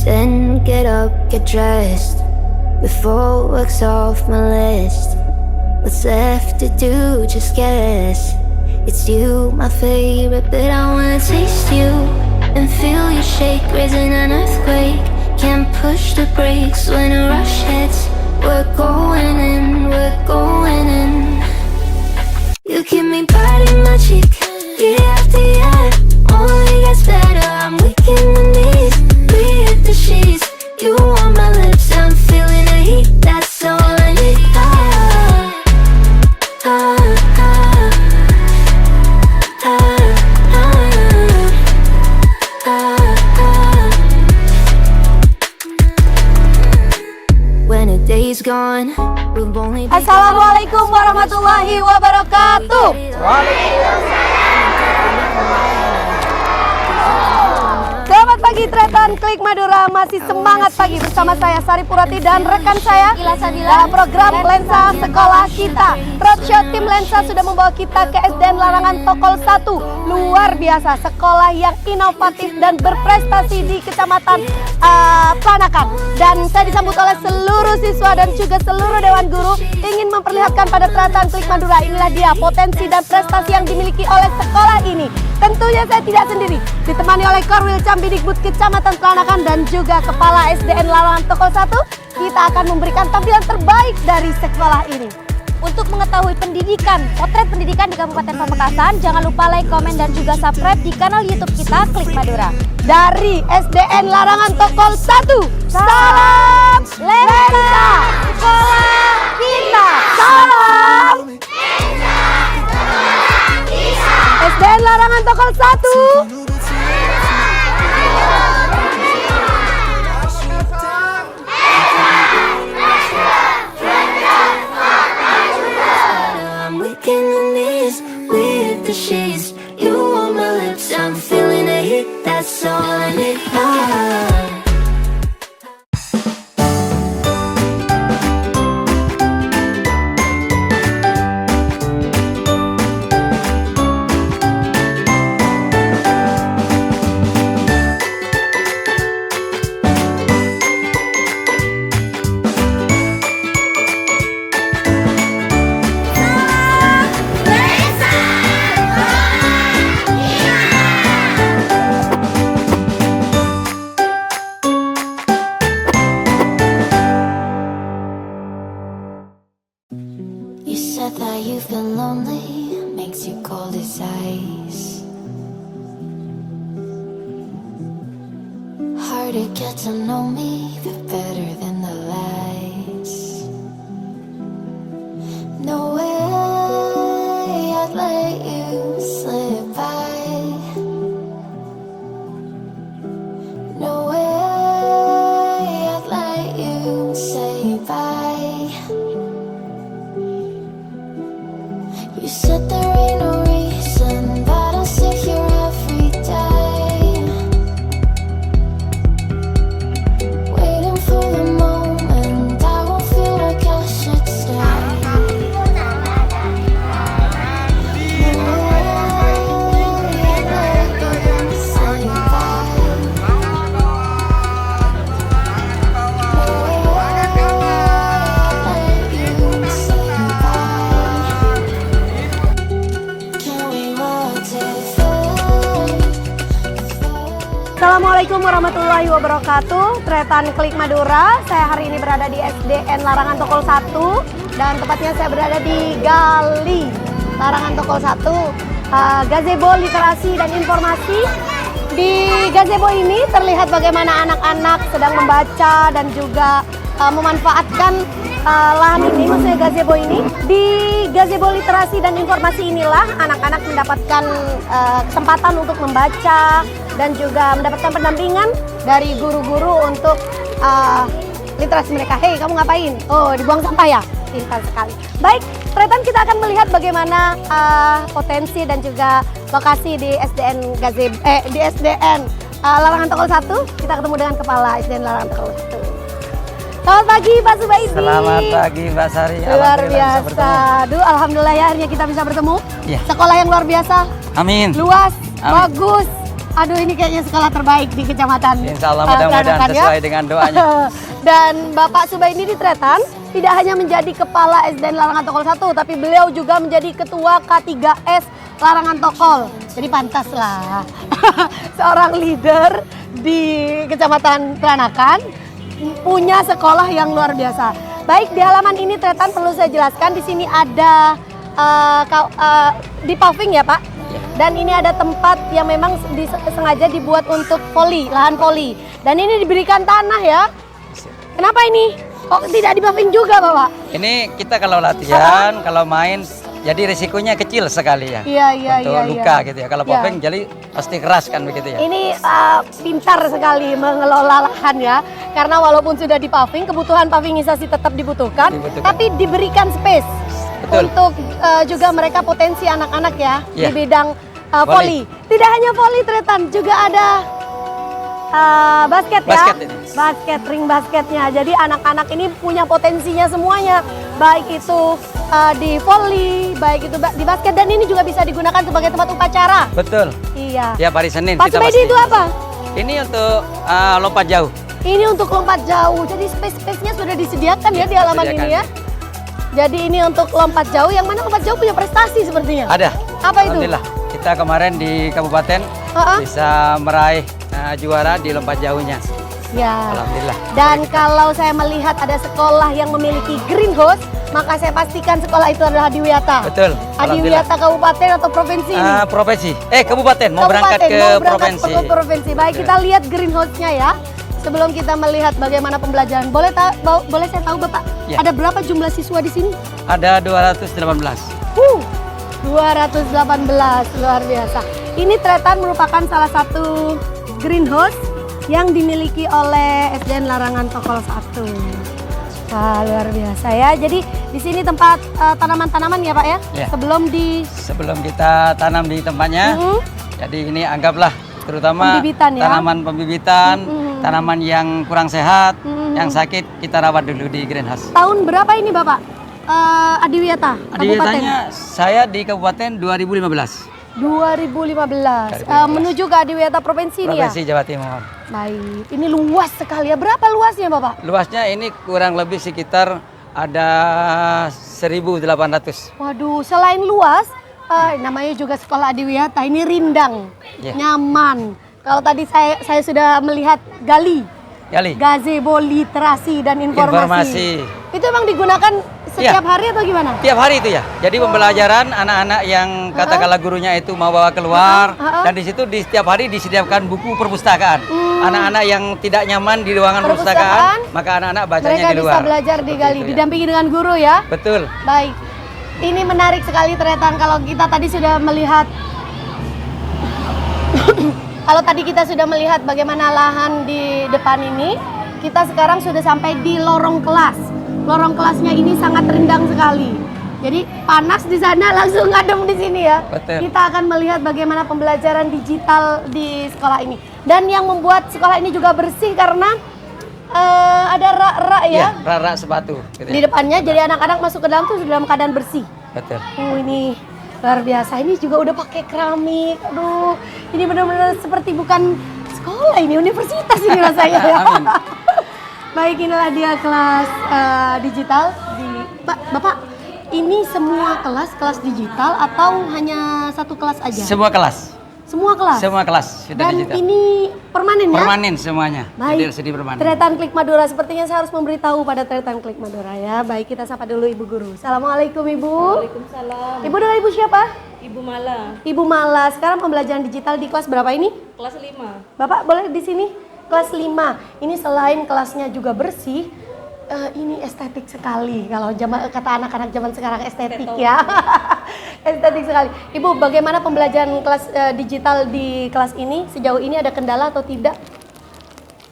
Then get up, get dressed, before work's off my list. What's left to do, just guess. It's you, my favorite, but I wanna taste you and feel you shake, raising an earthquake. Can't push the brakes when a rush hits. We're going in, we're going in. You keep me biting my cheek, year after year. Only gets better, I'm weak in the knees. We hit the sheets, you on my lips, I'm feeling the heat. That's all I need. When a day's gone, we've only begun. Assalamualaikum warahmatullahi wabarakatuh. Selamat pagi Tretan Klik Madura, masih semangat pagi bersama saya Sari Purati dan rekan saya Ila Sabila dalam program Lensa Sekolah Kita. Roadshow tim Lensa sudah membawa kita ke SDN Larangan Tokol 1. Luar biasa, sekolah yang inovatif dan berprestasi di Kecamatan Planakan. Dan saya disambut oleh seluruh siswa dan juga seluruh Dewan Guru ingin memperlihatkan pada Tretan Klik Madura, inilah dia potensi dan prestasi yang dimiliki oleh sekolah ini. Tentunya saya tidak sendiri, ditemani oleh Korwil Cambidikbud Kecamatan Planakan dan juga Kepala SDN Larangan Tokol 1. Kita akan memberikan tampilan terbaik dari sekolah ini. Untuk mengetahui pendidikan, potret pendidikan di Kabupaten Pamekasan, jangan lupa like, komen, dan juga subscribe di kanal YouTube kita Klik Madura. Dari SDN Larangan Tokol 1, salam Lensa Sekolah Kita. Salam SDN Larangan Tokol 1. In the knees, we hit the sheets. You on my lips, I'm feeling the heat. That's all I need. You said that you've been lonely, makes you cold as ice. Hard to get to know me, but better than the lights. No way I'd let you slip by. No way I'd let you say bye. You said there ain't no reason, but I'll sit here every day, waiting for the moment I won't feel like I should stay. No way I'd let you say bye. No way I'd let you say bye. Assalamualaikum warahmatullahi wabarakatuh. Tretan Klik Madura, saya hari ini berada di SDN Larangan Tokol 1 dan tepatnya saya berada di Gali Larangan Tokol 1, gazebo literasi dan informasi. Di gazebo ini terlihat bagaimana anak-anak sedang membaca dan juga memanfaatkan lahan ini, maksudnya gazebo ini. Di gazebo literasi dan informasi inilah anak-anak mendapatkan kesempatan untuk membaca dan juga mendapatkan pendampingan dari guru-guru untuk literasi mereka. Hei, kamu ngapain? Oh, dibuang sampah ya? Pintar sekali. Baik, Tretan, kita akan melihat bagaimana potensi dan juga lokasi di SDN di SDN Larangan Tokol 1. Kita ketemu dengan Kepala SDN Larangan Tokol 1. Selamat pagi Pak Subaidi. Selamat pagi Mbak Sari. Luar biasa. Aduh, alhamdulillah ya akhirnya kita bisa bertemu. Ya. Sekolah yang luar biasa. Amin. Luas, Amin. bagus. Aduh, ini kayaknya sekolah terbaik di kecamatan. Insya Allah mudah-mudahan Tranakan, sesuai dengan doanya. Dan Bapak Subaini di Tretan tidak hanya menjadi kepala SDN Larangan Tokol 1, tapi beliau juga menjadi ketua K3S Larangan Tokol. Jadi pantas lah seorang leader di kecamatan Tranakan punya sekolah yang luar biasa. Baik, di halaman ini Tretan perlu saya jelaskan, di sini ada di paving ya Pak. Dan ini ada tempat yang memang sengaja dibuat untuk voli, lahan voli. Dan ini diberikan tanah ya. Kenapa ini? Kok tidak di paving juga Bapak? Ini kita kalau latihan, kalau main, jadi risikonya kecil sekali ya. Iya. Untuk luka gitu ya. Kalau paving jadi pasti keras kan begitu ya. Ini pintar sekali mengelola lahan ya. Karena walaupun sudah di paving, kebutuhan pavingisasi tetap dibutuhkan. Tapi diberikan space. Betul. Untuk juga mereka potensi anak-anak ya, di bidang voli. Tidak hanya voli Tretan, juga ada basket ya. Basket, ring basketnya. Jadi anak-anak ini punya potensinya semuanya. Baik itu di voli, baik itu di basket, dan ini juga bisa digunakan sebagai tempat upacara. Betul. Iya. Tiap hari Senin Pak Subaidi itu apa? Ini untuk lompat jauh. Ini untuk lompat jauh. Jadi space-nya sudah disediakan ya di halaman ini ya. Jadi ini untuk lompat jauh, yang mana lompat jauh punya prestasi sepertinya. Ada. Apa itu? Alhamdulillah. Kita kemarin di kabupaten bisa meraih juara di lompat jauhnya. Ya. Alhamdulillah. Dan kalau saya melihat ada sekolah yang memiliki greenhouse, maka saya pastikan sekolah itu adalah Adiwiyata. Betul. Adiwiyata kabupaten atau provinsi ini? Provinsi. Kabupaten. Mau berangkat ke provinsi. Baik, kita lihat greenhouse-nya ya. Sebelum kita melihat bagaimana pembelajaran, boleh saya tahu Bapak, ada berapa jumlah siswa di sini? Ada 218. 218, luar biasa. Ini Tretan merupakan salah satu greenhouse yang dimiliki oleh SDN Larangan Tokol 1. Wah, luar biasa ya. Jadi di sini tempat tanaman-tanaman ya Pak ya? Ya. Sebelum kita tanam di tempatnya, jadi ini anggaplah terutama tanaman pembibitan, tanaman yang kurang sehat, yang sakit kita rawat dulu di greenhouse. Tahun berapa ini Bapak? Adiwiyata? Adiwiyatanya saya di Kabupaten 2015. 2015. Menuju ke Adiwiyata provinsi ini ya? Provinsi Jawa Timur. Baik, ini luas sekali ya. Berapa luasnya Bapak? Luasnya ini kurang lebih sekitar ada 1.800. Waduh, selain luas, namanya juga sekolah Adiwiyata, ini rindang, nyaman. Kalau tadi saya sudah melihat gazebo literasi dan informasi. Itu emang digunakan setiap hari atau gimana? Tiap hari itu ya. Jadi pembelajaran anak-anak yang katakanlah gurunya itu mau bawa keluar, dan di situ di setiap hari disediakan buku perpustakaan. Anak-anak yang tidak nyaman di ruangan perpustakaan, maka anak-anak bacanya mereka di luar. Mereka bisa belajar di Gali, didampingi dengan guru ya? Betul. Baik. Ini menarik sekali Tretan, kalau kita tadi sudah melihat bagaimana lahan di depan ini, kita sekarang sudah sampai di lorong kelas. Lorong kelasnya ini sangat rindang sekali. Jadi panas di sana langsung ngadem di sini ya. Betul. Kita akan melihat bagaimana pembelajaran digital di sekolah ini. Dan yang membuat sekolah ini juga bersih karena ada rak-rak ya. Rak-rak sepatu. Gitu di depannya, jadi anak-anak masuk ke dalam tuh dalam keadaan bersih. Betul. Ini luar biasa. Ini juga udah pakai keramik. Aduh, ini benar-benar seperti bukan sekolah, ini universitas ini rasanya ya. Amin. Baik, inilah dia kelas digital di Bapak. Ini semua kelas digital atau hanya satu kelas aja? Semua kelas. Semua kelas. Semua kelas sudah dan digital. Ini permanen ya? Permanen semuanya. Baik. Jadi permanen. Tretan Klik Madura, sepertinya saya harus memberitahu pada Tretan Klik Madura ya. Baik, kita sapa dulu Ibu Guru. Assalamualaikum Ibu. Waalaikumsalam. Ibu dengan Ibu siapa? Ibu Mala. Ibu Mala. Sekarang pembelajaran digital di kelas berapa ini? Kelas 5. Bapak boleh di sini? Kelas 5. Ini selain kelasnya juga bersih, ini estetik sekali. Kalau kata anak-anak zaman sekarang estetik ya. Estetik sekali. Ibu, bagaimana pembelajaran kelas digital di kelas ini? Sejauh ini ada kendala atau tidak?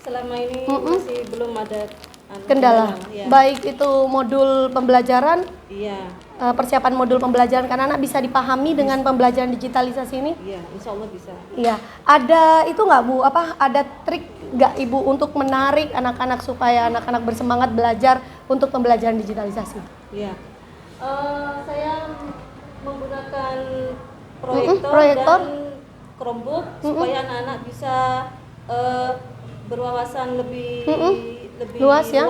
Selama ini masih belum ada kendala. Ya. Baik itu modul pembelajaran. Iya. Persiapan modul pembelajaran karena anak bisa dipahami dengan pembelajaran digitalisasi ini? Iya, insya Allah bisa. Iya. Ada itu nggak Bu? Ada trik nggak Ibu untuk menarik anak-anak supaya anak-anak bersemangat belajar untuk pembelajaran digitalisasi? Iya. Saya menggunakan proyektor dan Chromebook supaya anak-anak bisa berwawasan lebih Luas ya?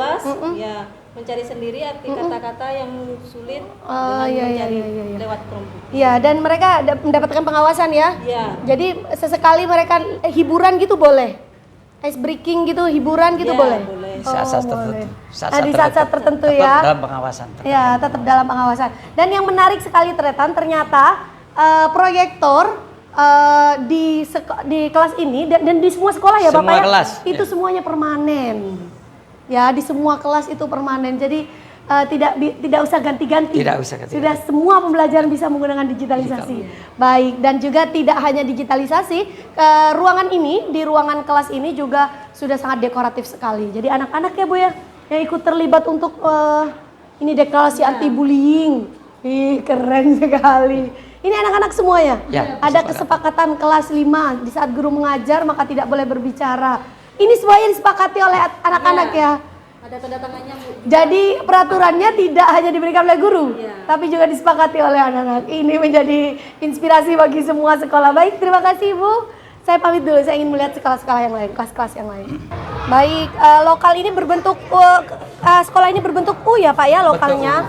ya, mencari sendiri arti kata-kata yang sulit dengan mencari lewat Chromebook. Iya, dan mereka mendapatkan pengawasan ya. Iya. Jadi sesekali mereka hiburan gitu boleh. Ice breaking gitu, hiburan gitu Ya, boleh. boleh. Saat-saat boleh. tertentu. Di saat-saat tertentu tetap ya. dalam pengawasan. Ya, tetap dalam pengawasan. Dan yang menarik sekali Tretan, ternyata proyektor di kelas ini dan di semua sekolah ya Semua Bapak ya. kelas, Itu ya. semuanya permanen. Ya, di semua kelas itu permanen. Jadi tidak usah ganti-ganti. Tidak usah ganti-ganti. Sudah semua pembelajaran bisa menggunakan digitalisasi. Baik, dan juga tidak hanya digitalisasi, ruangan ini, di ruangan kelas ini juga sudah sangat dekoratif sekali. Jadi anak-anak ya Bu ya, yang ikut terlibat untuk ini deklarasi anti bullying. Ih, keren sekali. Ini anak-anak semua ya? Ya, Ada kesepakatan kelas 5, di saat guru mengajar maka tidak boleh berbicara. Ini semuanya disepakati oleh anak-anak ya. Ada tanda tangannya, Bu. Jadi peraturannya tidak hanya diberikan oleh guru, Iya. tapi juga disepakati oleh anak-anak. Ini menjadi inspirasi bagi semua sekolah. Baik, terima kasih Ibu. Saya pamit dulu, saya ingin melihat sekolah-sekolah yang lain, kelas-kelas yang lain. Baik, lokal ini berbentuk, sekolah ini berbentuk U ya Pak ya lokalnya.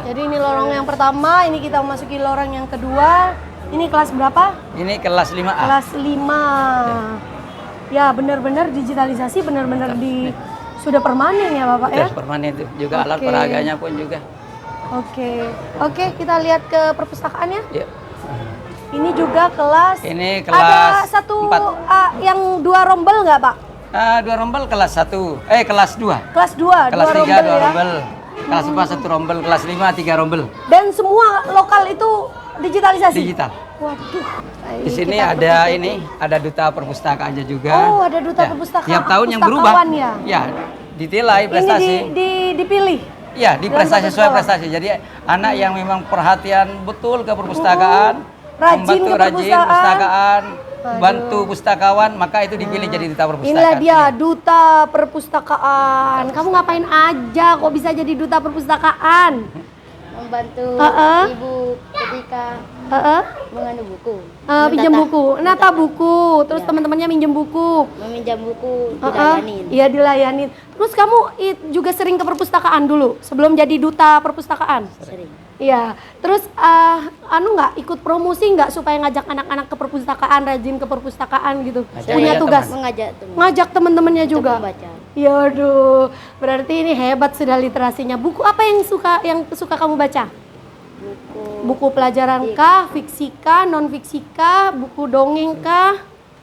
Jadi ini lorong yang pertama, ini kita memasuki lorong yang kedua. Ini kelas berapa? Ini kelas 5A. Kelas 5. Ya, benar-benar digitalisasi, benar-benar sudah permanen ya Bapak ya? Sudah permanen itu. Juga alat Oke. peraganya pun juga. Oke, kita lihat ke perpustakaannya. Ya. Ini juga kelas. Ini Ada kelas satu 4. yang 2 rombel nggak Pak? 2 rombel kelas 1. Kelas 2. Kelas 2, Kelas 3 rombel 2 ya. rombel. Kelas 4 1 rombel, kelas 5 3 rombel. Dan semua lokal itu digitalisasi. Digital. Waduh. Di sini Kita ada pergi. ini, ada duta perpustakaannya juga. Oh, ada duta Ya, perpustakaan. Tiap tahun yang berubah. Pustakawan ya? Ya, dinilai prestasi. Ini dipilih. Ya, di dalam prestasi satu sesuai sekolah. prestasi. Jadi anak yang memang perhatian betul ke perpustakaan, Rajin membantu ke rajin perpustakaan, Aduh. bantu pustakawan, maka itu dipilih jadi duta perpustakaan. Inilah dia, Ya. duta perpustakaan. Kamu ngapain aja kok bisa jadi duta perpustakaan? Membantu ibu ketika menganu buku, Pinjam buku, nata buku, terus Ya. teman-temannya minjem buku. meminjam buku, dilayanin. Iya, dilayanin. Terus kamu juga sering ke perpustakaan dulu sebelum jadi duta perpustakaan? Sering. Iya. Terus nggak ikut promosi nggak supaya ngajak anak-anak ke perpustakaan, rajin ke perpustakaan gitu? Ngajak Punya teman. tugas. Mengajak teman Ngajak teman-temannya untuk juga. membaca. Ya aduh, berarti ini hebat sudah literasinya. Buku apa yang suka kamu baca? Buku Buku pelajaran kah, fiksi kah, non fiksi kah, buku dongeng kah?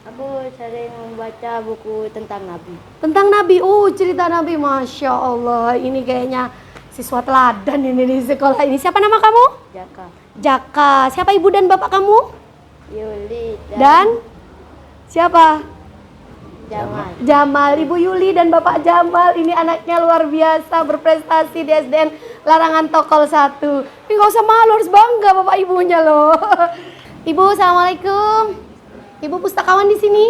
aku sering membaca buku tentang Nabi. Tentang Nabi, cerita Nabi, Masya Allah. Ini kayaknya siswa teladan ini di sekolah ini. Siapa nama kamu? Jaka, Jaka. Siapa ibu dan bapak kamu? Yuli, Dan siapa? Jamal. Jamal, Ibu Yuli dan Bapak Jamal. Ini anaknya luar biasa, berprestasi di SDN Larangan Tokol 1. Ini nggak usah malu, harus bangga bapak ibunya loh. Ibu, assalamualaikum. Ibu pustakawan di sini?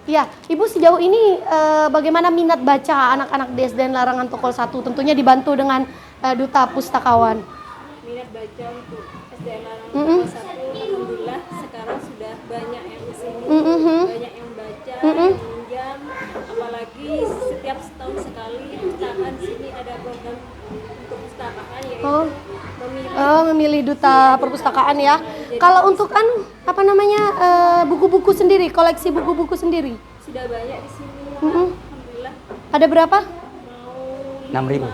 Iya. Ibu sejauh ini bagaimana minat baca anak-anak di SDN Larangan Tokol 1? Tentunya dibantu dengan duta pustakawan. Minat baca untuk SDN Larangan 1, alhamdulillah sekarang sudah banyak yang kesini, banyak yang baca, yang minjam, apalagi setiap setahun sekali perpustakaan sini ada program perpustakaan yaitu Memilih duta perpustakaan ya. Kalau untuk buku-buku sendiri, koleksi buku-buku sendiri. sudah banyak di sini. Alhamdulillah Ada berapa? mau 6.000.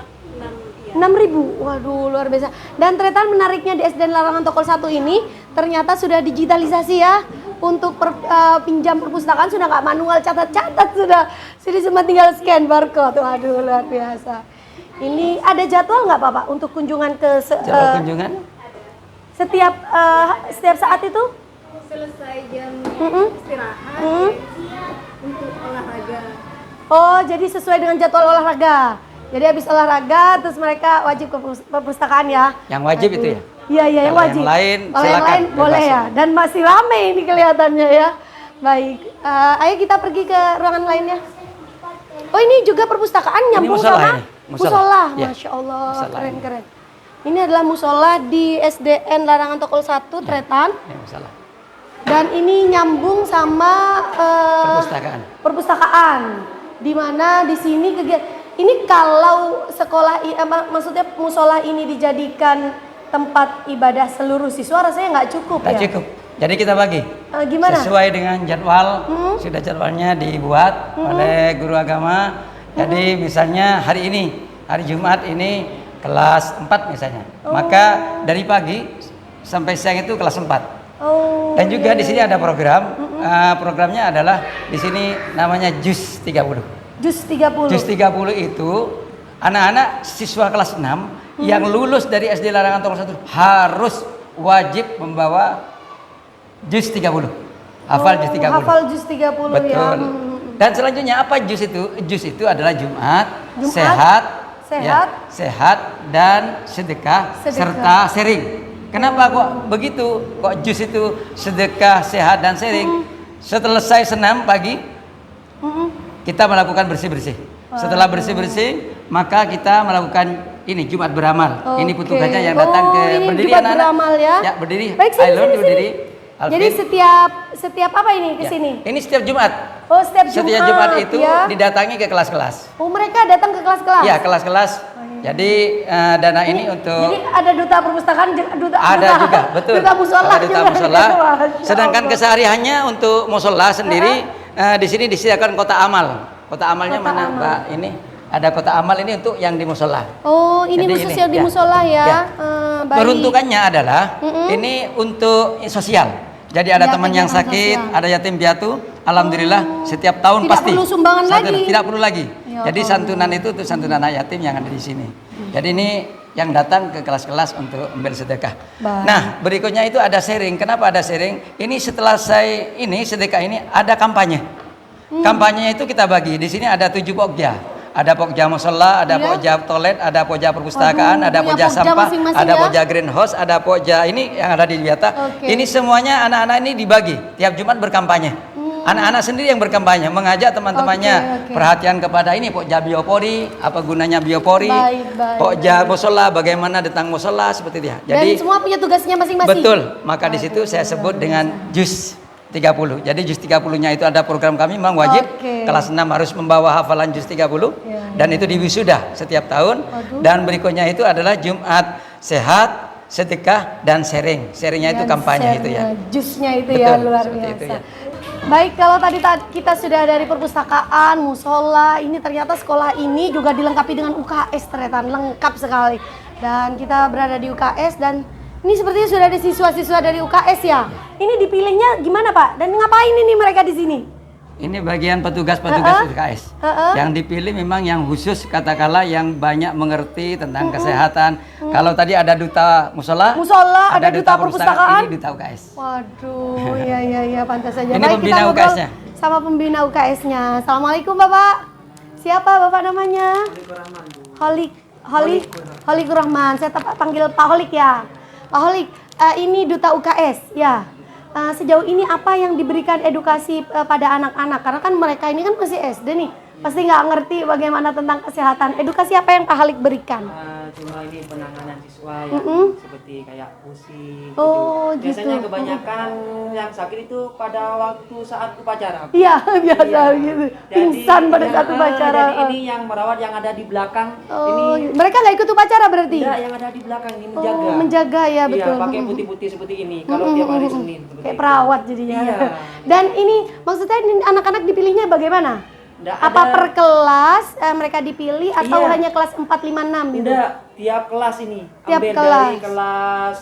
6.000. Waduh, luar biasa. Dan Tretan menariknya di SDN Larangan Tokol 1 ini ternyata sudah digitalisasi ya. Untuk pinjam perpustakaan sudah nggak manual catat-catat, sudah cuma tinggal scan barcode. Waduh, luar biasa. Ini ada jadwal nggak Pak untuk kunjungan ke Jadwal kunjungan? setiap saat itu? selesai jam istirahat untuk olahraga. Oh, jadi sesuai dengan jadwal olahraga. Jadi habis olahraga terus mereka wajib ke perpustakaan ya. Yang wajib itu ya? Iya, yang Kalau wajib. yang lain, Kalau yang silakan, lain boleh bebas. ya. Dan masih rame ini kelihatannya ya. Baik, ayo kita pergi ke ruangan lainnya. Oh, ini juga perpustakaan nyambung musola sama ini, musola. Ya. Masya Allah, Musola ini. keren. Ini adalah musola di SDN Larangan Tokol 1, Tretan. Ya, salah. Dan ini nyambung sama perpustakaan. Di mana di sini ini kalau sekolah maksudnya musola ini dijadikan tempat ibadah seluruh siswa rasanya nggak cukup ya? Cukup. Jadi kita bagi. Gimana? Sesuai dengan jadwal, sudah jadwalnya dibuat oleh guru agama. Jadi misalnya hari ini, hari Jumat ini kelas 4 misalnya. Maka dari pagi sampai siang itu kelas 4. Dan juga di sini ada program. Programnya adalah di sini namanya JUS 30. JUS 30. JUS 30 itu anak-anak siswa kelas 6 yang lulus dari SD Larangan Tongol 1 harus wajib membawa JUS 30. Hafal JUS 30. Hafal JUS 30 betul. Ya. Dan selanjutnya apa JUS itu? JUS itu adalah Jumat, sehat dan sedekah serta sharing. Kenapa kok begitu? Kok JUS itu sedekah, sehat dan sharing? Selesai senam pagi, kita melakukan bersih-bersih. Setelah bersih-bersih, maka kita melakukan ini Jumat beramal. Ini petugasnya yang datang ke berdiri Jumat beramal ya. Ya, berdiri. Baik, sini. Berdiri. Jadi setiap apa ini ke sini? Ini setiap Jumat. Oh, setiap Jumat. Setiap Jumat itu ya. didatangi ke kelas-kelas. Oh, mereka datang ke kelas-kelas? Ya, kelas-kelas. Jadi dana ini untuk. Jadi ada duta perpustakaan, ada juga, betul. Duta musola. Ada duta musola. Sedangkan kesehariannya untuk musola sendiri di sini disediakan kota amal. Kota amalnya kota mana, amal. Mbak? Ini ada kota amal ini untuk yang di musola. Oh, ini khusus yang di musola ya. Peruntukannya adalah ini untuk sosial. Jadi ada teman yang sakit, ada yatim piatu. Alhamdulillah setiap tahun pasti. Tidak perlu sumbangan lagi. Tidak perlu lagi. Jadi santunan itu untuk santunan anak yatim yang ada di sini. Jadi ini yang datang ke kelas-kelas untuk ambil sedekah. Nah, berikutnya itu ada sharing. Kenapa ada sharing? Ini setelah sedekah ini ada kampanye. Kampanyenya itu kita bagi. Di sini ada 7 pokja. Ada pokja musola, ada pokja toilet, ada pokja perpustakaan, ada pokja sampah, ada pokja greenhouse, ada pokja ini yang ada di Wiata. Ini semuanya anak-anak ini dibagi. Tiap Jumat berkampanye. Anak-anak sendiri yang berkampanye, mengajak teman-temannya perhatian kepada ini pokja biopori, apa gunanya biopori, pokja musola, bagaimana tentang musola seperti dia. Jadi dan semua punya tugasnya masing-masing. Betul. Maka di situ saya sebut dengan JUS 30. Jadi JUS 30-nya itu ada program kami memang wajib. Kelas 6 harus membawa hafalan JUS 30 dan itu diwisuda setiap tahun. Dan berikutnya itu adalah Jumat sehat, sedekah dan sharing. Sharingnya itu kampanye itu ya. JUS-nya itu ya luar biasa. Itu, ya. Baik, kalau tadi kita sudah dari perpustakaan, musola, ini ternyata sekolah ini juga dilengkapi dengan UKS ternyata lengkap sekali. Dan kita berada di UKS dan ini sepertinya sudah ada siswa-siswa dari UKS ya. Ini dipilihnya gimana Pak? Dan ngapain ini mereka di sini? Ini bagian petugas-petugas UKS. Yang dipilih memang yang khusus katakanlah yang banyak mengerti tentang kesehatan. Kalau tadi ada duta musola, ada duta perpustakaan, ini duta UKS. Waduh, ya pantas saja. Ini baik, pembina kita UKS-nya. Sama pembina UKS-nya. Assalamualaikum Bapak. Siapa Bapak namanya? Holikur Rahman. Saya panggil Pak Holik ya. Pak Holik, ini duta UKS ya. Sejauh ini apa yang diberikan edukasi pada anak-anak? Karena kan mereka ini kan masih SD nih, pasti nggak ngerti bagaimana tentang kesehatan. Edukasi apa yang Pak Holik berikan? Cuma ini penanganan siswa ya, seperti kayak pusing. Biasanya kebanyakan yang sakit itu pada waktu saat upacara. Iya, biasa gitu. Pingsan pada saat upacara. Jadi ini yang merawat yang ada di belakang. Ini mereka nggak ikut upacara berarti? Tidak, yang ada di belakang ini menjaga. Menjaga ya, betul. Iya, pakai putih-putih seperti ini. Kalau tiap hari Senin. Kayak perawat jadinya. Iya. Dan ini maksudnya anak-anak dipilihnya bagaimana? Apa per kelas mereka dipilih atau hanya kelas 4, 5, 6 gitu? Tidak, tiap kelas ini. Tiap Ambil kelas. dari kelas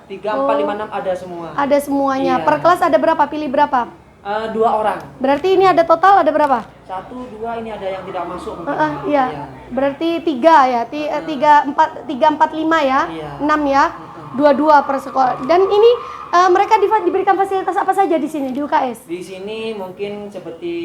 3, 4, 5, 6 ada semua. Ada semuanya. Iya. Per kelas ada berapa? Pilih berapa? 2 orang. Berarti ini ada total ada berapa? 1, 2 ini ada yang tidak masuk. Iya. Berarti 3 ya. 3, 4, 5 ya. Iya. 6 ya. 2 per sekolah. Dan ini mereka diberikan fasilitas apa saja di sini di UKS? Di sini mungkin seperti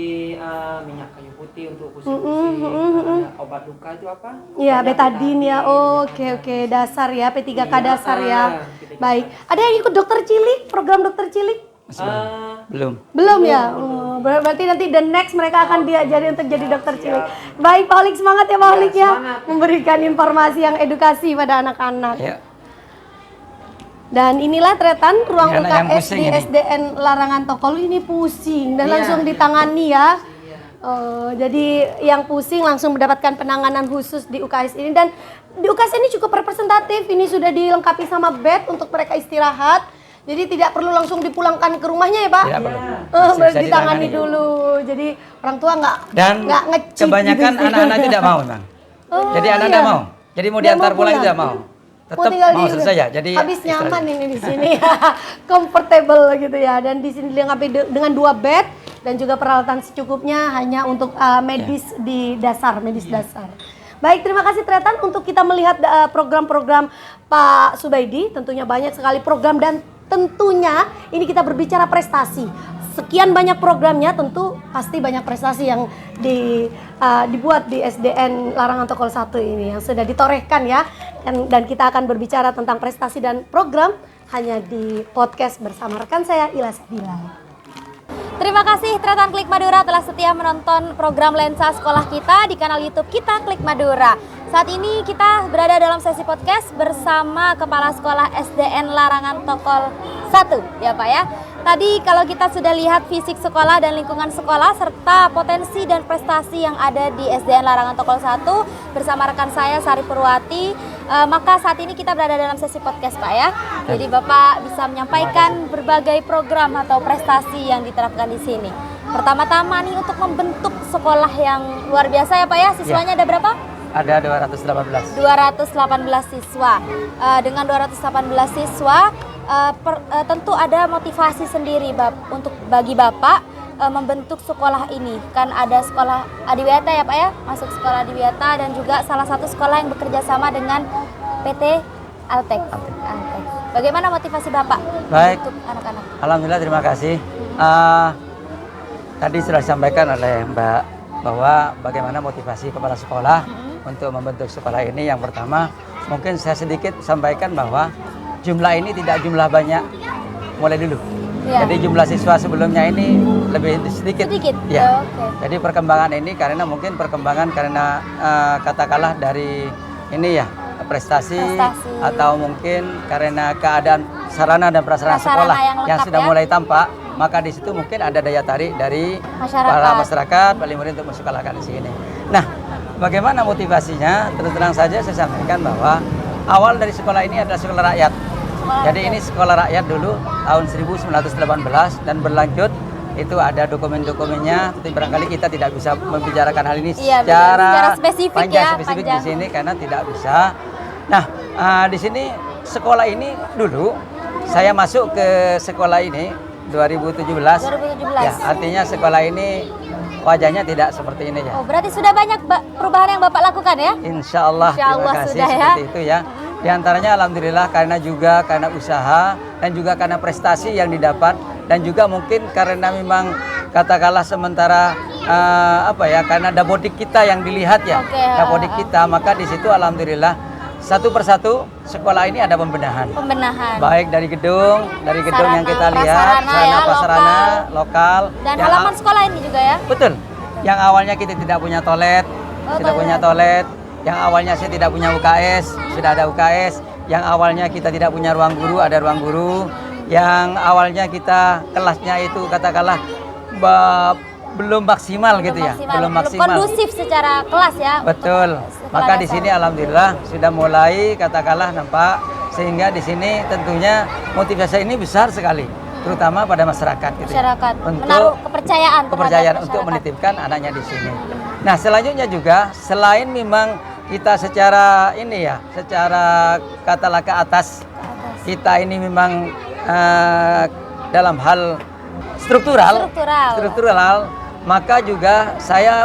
minyak kayu putih untuk pusing-pusing, ada obat luka itu apa? Iya, betadin ya. Oke, dasar ya, P3K dasar ya. Baik. Ada yang ikut dokter cilik, program dokter cilik? Belum Ya. Berarti nanti the next mereka akan diajari untuk jadi dokter cilik. Baik, Pak Holik, semangat ya Pak Holik ya. Memberikan informasi yang edukasi pada anak-anak. Ya. Dan inilah Tretan ruang Ini anak yang UKS pusing di ini. SDN Larangan Tokol ini pusing dan Iya. langsung ditangani ya. Jadi yang pusing langsung mendapatkan penanganan khusus di UKS ini, dan di UKS ini cukup representatif. Ini sudah dilengkapi sama bed untuk mereka istirahat. Jadi tidak perlu langsung dipulangkan ke rumahnya ya Pak? Tidak perlu. Masih bisa Ditangani ditangani. dulu. Jadi orang tua nggak Dan ngecip kebanyakan gitu sih. anak-anak tidak mau memang. Jadi anak tidak mau. Jadi mau Dia diantar mau pulang pulang. tidak mau. Tetap tinggal mau di- selesai ya. Jadi habis istirahat. nyaman ini di sini. Comfortable gitu ya. Dan di sini dilengkapi dengan 2 bed dan juga peralatan secukupnya hanya untuk medis di dasar, medis dasar. Baik, terima kasih Tretan untuk kita melihat program-program Pak Subaidi. Tentunya banyak sekali program dan tentunya ini kita berbicara prestasi. Sekian banyak programnya, tentu pasti banyak prestasi yang dibuat di SDN Larangan Tokol 1 ini yang sudah ditorehkan ya. Dan kita akan berbicara tentang prestasi dan program hanya di podcast bersama rekan saya Ila Sabila. Terima kasih Tretan Klik Madura telah setia menonton program Lensa Sekolah Kita di kanal YouTube kita Klik Madura. Saat ini kita berada dalam sesi podcast bersama Kepala Sekolah SDN Larangan Tokol 1 ya Pak ya. Tadi kalau kita sudah lihat fisik sekolah dan lingkungan sekolah serta potensi dan prestasi yang ada di SDN Larangan Tokol 1 bersama rekan saya Sari Purwati, maka saat ini kita berada dalam sesi podcast Pak ya. Jadi Bapak bisa menyampaikan berbagai program atau prestasi yang diterapkan di sini. Pertama-tama nih untuk membentuk sekolah yang luar biasa ya Pak ya. Siswanya ada berapa? Ada 218. 218 siswa. Dengan 218 siswa tentu ada motivasi sendiri untuk bagi Bapak membentuk sekolah ini. Kan ada sekolah Adiwiyata ya Pak ya, masuk sekolah Adiwiyata dan juga salah satu sekolah yang bekerja sama dengan PT Altek. Bagaimana motivasi Bapak Baik. untuk anak-anak? Alhamdulillah, terima kasih. Tadi sudah disampaikan oleh Mbak bahwa bagaimana motivasi kepala sekolah untuk membentuk sekolah ini. Yang pertama, mungkin saya sedikit sampaikan bahwa jumlah ini tidak jumlah banyak mulai dulu. Ya. Jadi jumlah siswa sebelumnya ini lebih sedikit. Sedikit? Ya. Oke. Jadi perkembangan ini karena mungkin perkembangan karena katakanlah dari ini ya prestasi atau mungkin karena keadaan sarana dan prasarana sekolah yang lengkap sudah ya. mulai tampak, maka di situ mungkin ada daya tarik dari para masyarakat, wali murid untuk mensekolahkan di sini. Nah, bagaimana motivasinya? Terus terang saja saya sampaikan bahwa awal dari sekolah ini adalah sekolah rakyat. Jadi ini sekolah rakyat dulu tahun 1918 dan berlanjut itu ada dokumen-dokumennya. Tapi barangkali kita tidak bisa membicarakan hal ini secara spesifik spesifik di sini karena tidak bisa. Nah, di sini sekolah ini dulu saya masuk ke sekolah ini 2017. Ya, artinya sekolah ini wajahnya tidak seperti ini ya. Oh, berarti sudah banyak perubahan yang Bapak lakukan ya? Insya Allah, terima kasih sudah seperti itu ya. Di antaranya alhamdulillah karena usaha dan juga karena prestasi yang didapat dan juga mungkin karena memang katakanlah sementara karena dapodik kita yang dilihat ya. Dapodik kita, maka di situ alhamdulillah satu persatu sekolah ini ada pembenahan. Baik dari gedung yang kita lihat, sarana lokal dan halaman sekolah ini juga ya. Betul. Yang awalnya kita tidak punya toilet, sudah punya toilet. Yang awalnya saya tidak punya UKS, sudah ada UKS. Yang awalnya kita tidak punya ruang guru, ada ruang guru. Yang awalnya kita kelasnya itu katakanlah belum maksimal gitu ya, belum maksimal. Kondusif secara kelas ya. Betul. Maka di sini alhamdulillah sudah mulai katakanlah nampak, sehingga di sini tentunya motivasi ini besar sekali, terutama pada masyarakat gitu. Untuk menaruh kepercayaan untuk menitipkan anaknya di sini. Nah, selanjutnya juga selain memang kita secara katakanlah ke atas, kita ini memang dalam hal struktural, maka juga saya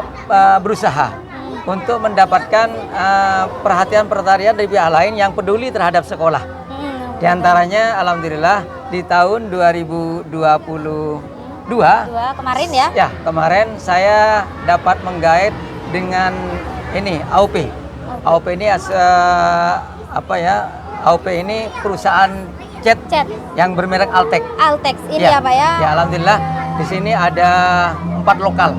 berusaha untuk mendapatkan perhatian dari pihak lain yang peduli terhadap sekolah. Di antaranya alhamdulillah di tahun 2022 kemarin ya. Ya, kemarin saya dapat menggait dengan ini AOP. AOP ini AOP ini perusahaan cat yang bermerek Altek. Altek ini ya Pak ya. Ya, alhamdulillah di sini ada 4 lokal.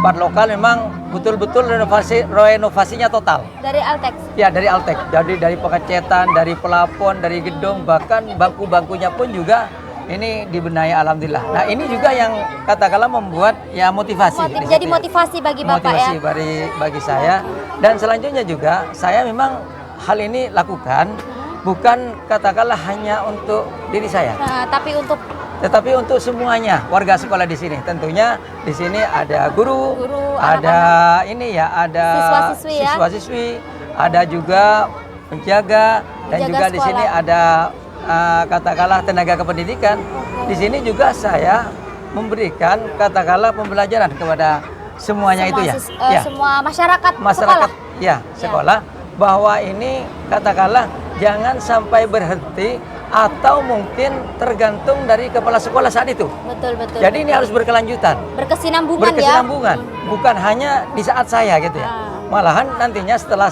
4 lokal memang betul-betul renovasinya total. Dari Altex. Ya, dari Altex. Jadi dari pengecetan, dari pelapon, dari gedung, bahkan bangku-bangkunya pun juga ini dibenahi alhamdulillah. Nah, ini juga yang katakanlah membuat ya motivasi. Jadi motivasi bagi Bapak motivasi ya. bagi saya. Dan selanjutnya juga saya memang hal ini lakukan bukan katakanlah hanya untuk diri saya. Nah, Tetapi untuk semuanya warga sekolah di sini. Tentunya di sini ada guru, ada ini ya, ada siswa-siswi, ada juga penjaga dan juga sekolah. di sini ada katakanlah tenaga kependidikan. Di sini juga saya memberikan katakanlah pembelajaran kepada semuanya itu ya. Semua masyarakat Masyarakat sekolah. ya, sekolah bahwa ini katakanlah jangan sampai berhenti atau mungkin tergantung dari kepala sekolah saat itu. Betul. Jadi ini harus berkelanjutan. Berkesinambungan ya. Bukan hanya di saat saya gitu ya. Malahan nantinya setelah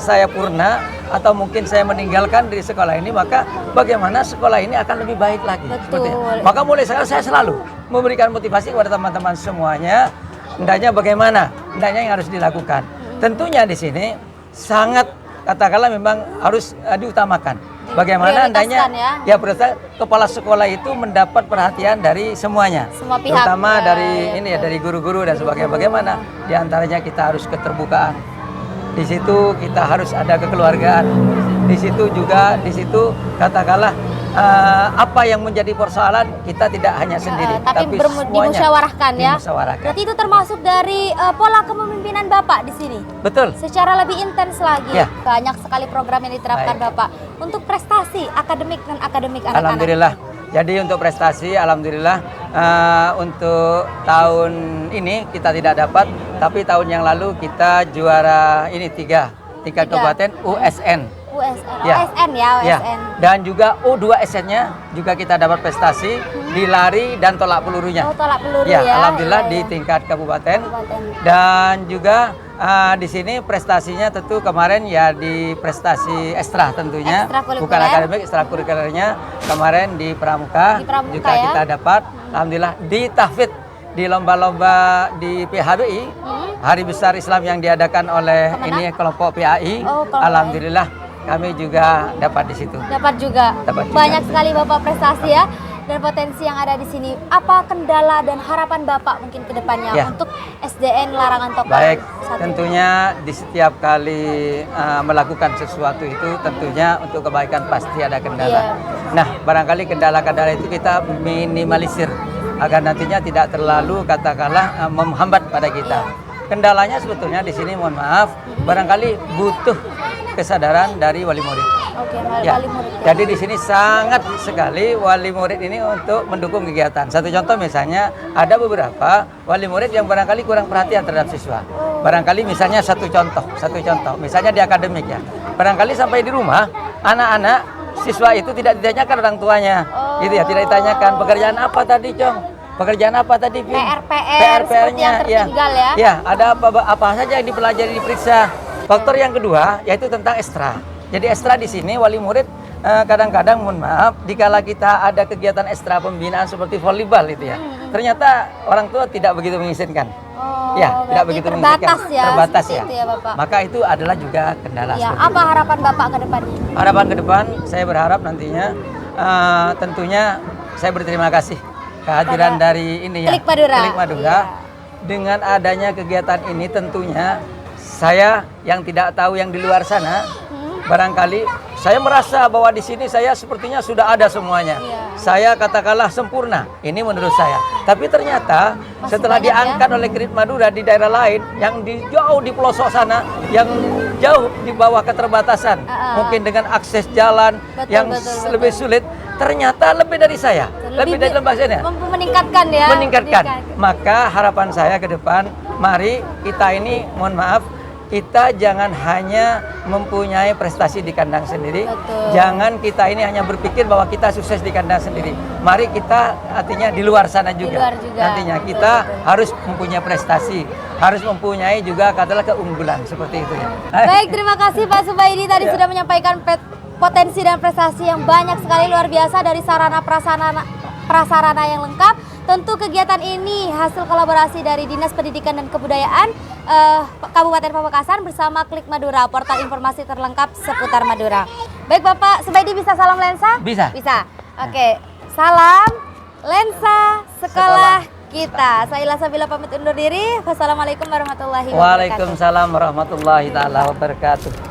saya purna atau mungkin saya meninggalkan dari sekolah ini, maka bagaimana sekolah ini akan lebih baik lagi. Seperti itu. Maka mulai sekarang saya selalu memberikan motivasi kepada teman-teman semuanya. Hendaknya bagaimana? Hendaknya yang harus dilakukan. Tentunya di sini sangat katakanlah memang harus diutamakan. Bagaimana hendaknya ya prioritas kepala sekolah itu mendapat perhatian dari semuanya, semua pihak, terutama dari ini ya, dari guru-guru dan sebagainya. Bagaimana di antaranya kita harus keterbukaan. Di situ kita harus ada kekeluargaan. Di situ katakanlah apa yang menjadi persoalan kita tidak hanya sendiri, tapi semuanya dimusyawarahkan ya. Dimusyawarahkan. Berarti itu termasuk dari pola kepemimpinan Bapak di sini. Betul. Secara lebih intens lagi. Ya. Banyak sekali program yang diterapkan Bapak untuk prestasi akademik dan akademik anak-anak. Alhamdulillah. Jadi untuk prestasi, alhamdulillah untuk tahun ini kita tidak dapat, tapi tahun yang lalu kita juara ini 3 tingkat kabupaten USN. OSN ya. Dan juga U2SN-nya juga kita dapat prestasi di lari dan tolak pelurunya. Tolak peluru ya. Alhamdulillah di tingkat kabupaten. Dan juga di sini prestasinya tentu kemarin ya di prestasi ekstra tentunya, bukan akademik, ekstrakurikulernya kemarin di Pramuka juga ya. Kita dapat alhamdulillah di tahfidz di lomba-lomba di PHBI Hari Besar Islam yang diadakan oleh ini kelompok PAI. Alhamdulillah kami juga dapat di situ. Dapat juga. Banyak sekali Bapak prestasi ya dan potensi yang ada di sini. Apa kendala dan harapan Bapak mungkin ke depannya untuk SDN Larangan Tokau? Baik, tentunya di setiap kali melakukan sesuatu itu tentunya untuk kebaikan pasti ada kendala. Nah, barangkali kendala-kendala itu kita minimalisir agar nantinya tidak terlalu katakanlah menghambat pada kita. Kendalanya sebetulnya di sini mohon maaf, barangkali butuh kesadaran dari wali murid. Wali murid. Jadi di sini sangat sekali wali murid ini untuk mendukung kegiatan. Satu contoh misalnya ada beberapa wali murid yang barangkali kurang perhatian terhadap siswa. Barangkali misalnya satu contoh, misalnya di akademik ya. Barangkali sampai di rumah anak-anak siswa itu tidak ditanyakan orang tuanya, gitu ya, tidak ditanyakan pekerjaan apa tadi, Cong. Pekerjaan apa tadi, Pin? PR-nya tertinggal ya. Ya, ada apa saja yang dipelajari diperiksa. Faktor yang kedua yaitu tentang ekstra. Jadi ekstra di sini wali murid kadang-kadang mohon maaf dikala kita ada kegiatan ekstra pembinaan seperti volleyball itu ya. Ternyata orang tua tidak begitu mengizinkan. Tidak begitu mengizinkan. Terbatas ya. Bapak. Maka itu adalah juga kendala. Apa harapan Bapak ke depan? Harapan ke depan saya berharap nantinya tentunya saya berterima kasih kehadiran dari ini ya, Klik Madura. Dengan adanya kegiatan ini tentunya saya yang tidak tahu yang di luar sana, barangkali saya merasa bahwa di sini saya sepertinya sudah ada semuanya. Saya katakanlah sempurna, ini menurut saya. Tapi ternyata setelah diangkat oleh Klik Madura di daerah lain, yang jauh di pelosok sana, yang jauh di bawah keterbatasan, mungkin dengan akses jalan yang lebih sulit, ternyata lebih dari saya, lebih dari lembaganya. Meningkatkan ya. Meningkatkan. Maka harapan saya ke depan, mari kita ini, mohon maaf, kita jangan hanya mempunyai prestasi di kandang sendiri. Jangan kita ini hanya berpikir bahwa kita sukses di kandang sendiri. Mari kita artinya di luar sana juga. Nantinya kita harus mempunyai prestasi, harus mempunyai juga katakanlah keunggulan seperti itu ya. Baik, terima kasih Pak Subaidi tadi sudah menyampaikan potensi dan prestasi yang banyak sekali luar biasa dari sarana prasarana yang lengkap Tentu kegiatan ini hasil kolaborasi dari Dinas Pendidikan dan Kebudayaan Kabupaten Pamekasan bersama Klik Madura, portal informasi terlengkap seputar Madura. Baik Bapak Subaidi, bisa salam lensa? Bisa. Bisa. Oke, salam lensa sekolah kita. Saya Ila Sabila pamit undur diri. Wassalamualaikum warahmatullahi wabarakatuh. Waalaikumsalam warahmatullahi taala wabarakatuh.